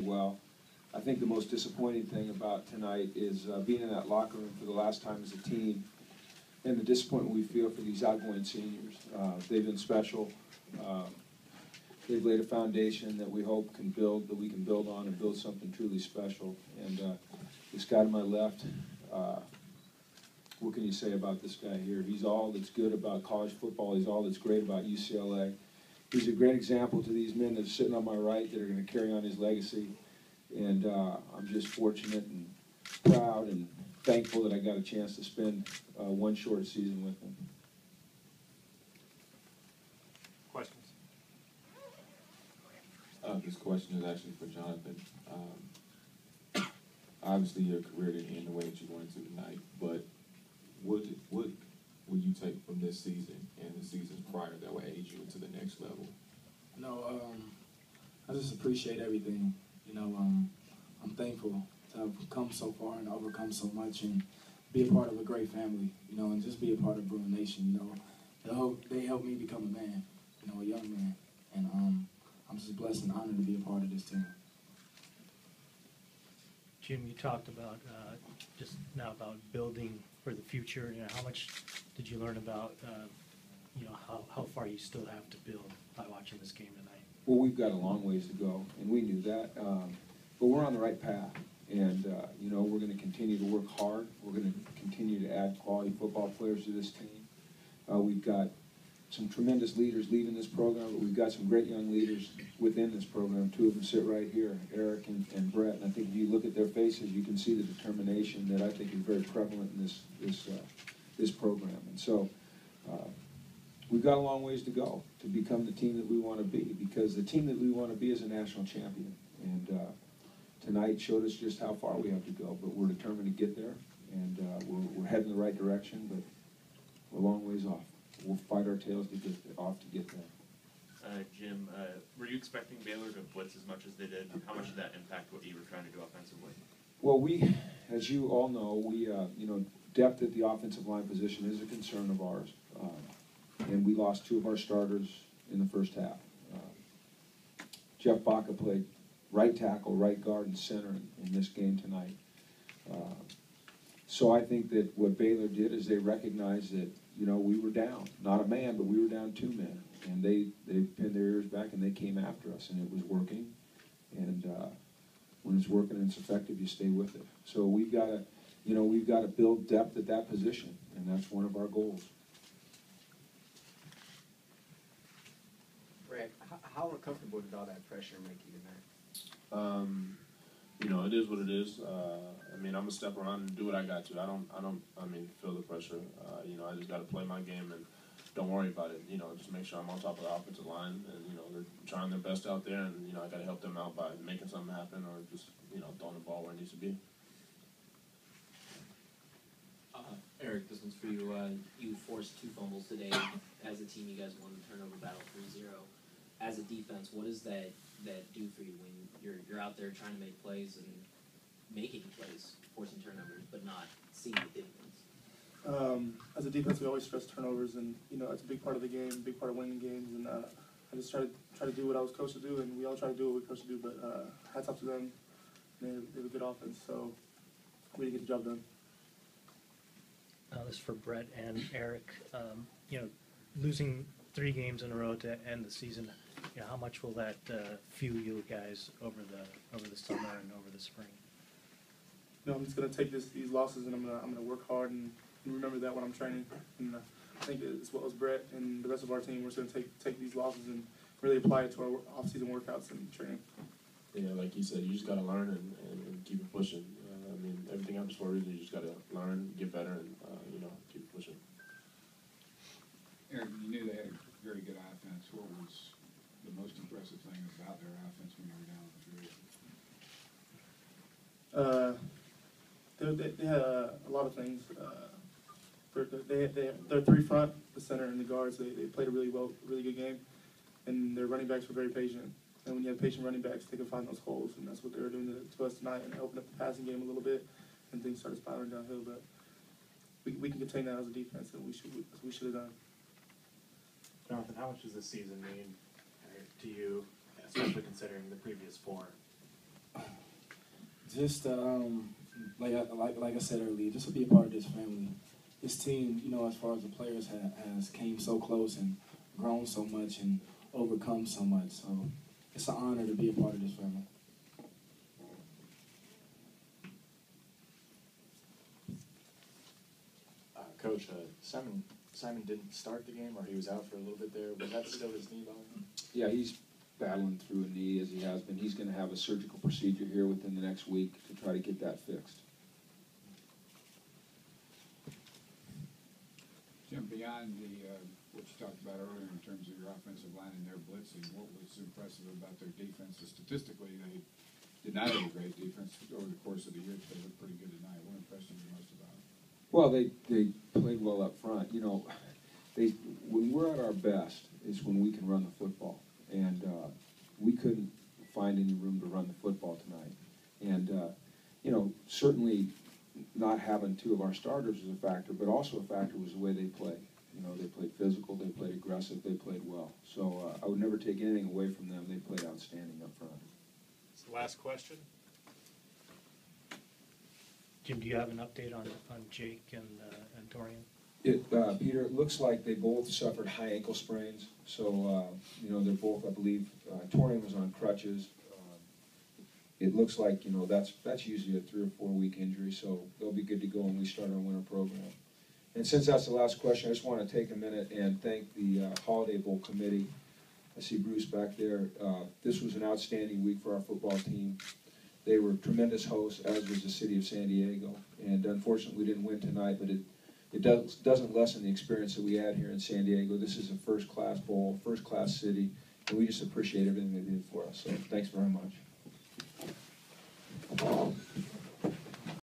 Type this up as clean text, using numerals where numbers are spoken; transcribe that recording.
well. I think the most disappointing thing about tonight is being in that locker room for the last time as a team, and the disappointment we feel for these outgoing seniors. They've been special. They've laid a foundation that we hope can build, that we can build on and build something truly special. And this guy to my left, what can you say about this guy here? He's all that's good about college football. He's all that's great about UCLA. He's a great example to these men that are sitting on my right that are going to carry on his legacy. And I'm just fortunate and proud and thankful that I got a chance to spend one short season with him. Questions? This question is actually for Jonathan. Obviously, your career didn't end the way that you wanted to tonight, but what would you take from this season and the seasons prior that will aid you into the next level? I just appreciate everything. I'm thankful to have come so far and overcome so much and be a part of a great family, and just be a part of Bruin Nation, They helped me become a man, a young man. And I'm just blessed and honored to be a part of this team. Jim, you talked about just now about building for the future. How much did you learn about, how far you still have to build by watching this game tonight? Well, we've got a long ways to go, and we knew that. But we're on the right path, and we're going to continue to work hard. We're going to continue to add quality football players to this team. We've got some tremendous leaders leaving this program, but we've got some great young leaders within this program. Two of them sit right here, Eric and Brett. And I think if you look at their faces, you can see the determination that I think is very prevalent in this program. And so we've got a long ways to go to become the team that we want to be, because the team that we want to be is a national champion. And tonight showed us just how far we have to go, but we're determined to get there, and we're heading in the right direction, but we're a long ways off. We'll fight our tails to get there. Jim, were you expecting Baylor to blitz as much as they did? How much did that impact what you were trying to do offensively? Well, as you all know, depth at the offensive line position is a concern of ours, and we lost two of our starters in the first half. Jeff Baca played right tackle, right guard, and center in this game tonight. So I think that what Baylor did is they recognized that, we were down, not a man, but we were down two men. And they pinned their ears back and they came after us, and it was working. And when it's working and it's effective, you stay with it. So we've got to build depth at that position, and that's one of our goals. Brad, how uncomfortable did all that pressure make you tonight? It is what it is. I'm gonna step around and do what I got to. I don't feel the pressure. I just got to play my game and don't worry about it. Just make sure I'm on top of the offensive line, and they're trying their best out there, and I got to help them out by making something happen or just throwing the ball where it needs to be. Eric, this one's for you. You forced 2 fumbles today. As a team, you guys won the turnover battle 3-0. As a defense, what does that do for you when you're out there trying to make plays and making plays, forcing turnovers, but not seeing the difference? As a defense, we always stress turnovers, and it's a big part of the game, big part of winning games. And I just try to do what I was coached to do, and we all try to do what we're coached to do. But hats off to them. They have a good offense, so we didn't get the job done. This is for Brett and Eric. Losing 3 games in a row to end the season, how much will that fuel you guys over the summer and over the spring? I'm just gonna take these losses, and I'm gonna work hard and remember that when I'm training. And I think as well as Brett and the rest of our team, we're just gonna take these losses and really apply it to our off-season workouts and training. Yeah, like you said, you just got to learn and keep it pushing. Everything happens for a reason. You just got to learn, get better, and keep it pushing. Eric, you knew they had a very good offense. What was the most impressive thing about their offense when you were down the field? They had a lot of things. Their 3 front, the center, and the guards. They played a really good game, and their running backs were very patient. And when you have patient running backs, they can find those holes, and that's what they were doing to us tonight, and open up the passing game a little bit, and things started spiraling downhill. But we can contain that as a defense, and we should have done. Jonathan, how much does this season mean to you, especially considering the previous 4? Just like I said earlier, just to be a part of this family. This team, you know, as far as the players has came so close and grown so much and overcome so much. So it's an honor to be a part of this family. Coach, Simon didn't start the game, or he was out for a little bit there. Was that still his knee bone? Yeah, he's battling through a knee as he has been. He's going to have a surgical procedure here within the next week to try to get that fixed. Jim, beyond what you talked about earlier in terms of your offensive line and their blitzing, what was impressive about their defense? Statistically, they did not have a great defense over the course of the year, but they looked pretty good tonight. What impressed you the most about it? Well, they played well up front. You know, when we're at our best is when we can run the football, and we couldn't find any room to run the football tonight. And you know, certainly not having two of our starters was a factor, but also a factor was the way they played. You know, they played physical, they played aggressive, they played well. So I would never take anything away from them. They played outstanding up front. It's the last question. Jim, do you have an update on Jake and Torian? Peter, it looks like they both suffered high ankle sprains. So, you know, they're both, I believe, Torian was on crutches. It looks like, you know, that's usually a 3 or 4 week injury, so they'll be good to go when we start our winter program. And since that's the last question, I just want to take a minute and thank the Holiday Bowl committee. I see Bruce back there. This was an outstanding week for our football team. They were tremendous hosts, as was the city of San Diego. And unfortunately, we didn't win tonight, but it doesn't lessen the experience that we had here in San Diego. This is a first-class bowl, first-class city, and we just appreciate everything they did for us. So thanks very much.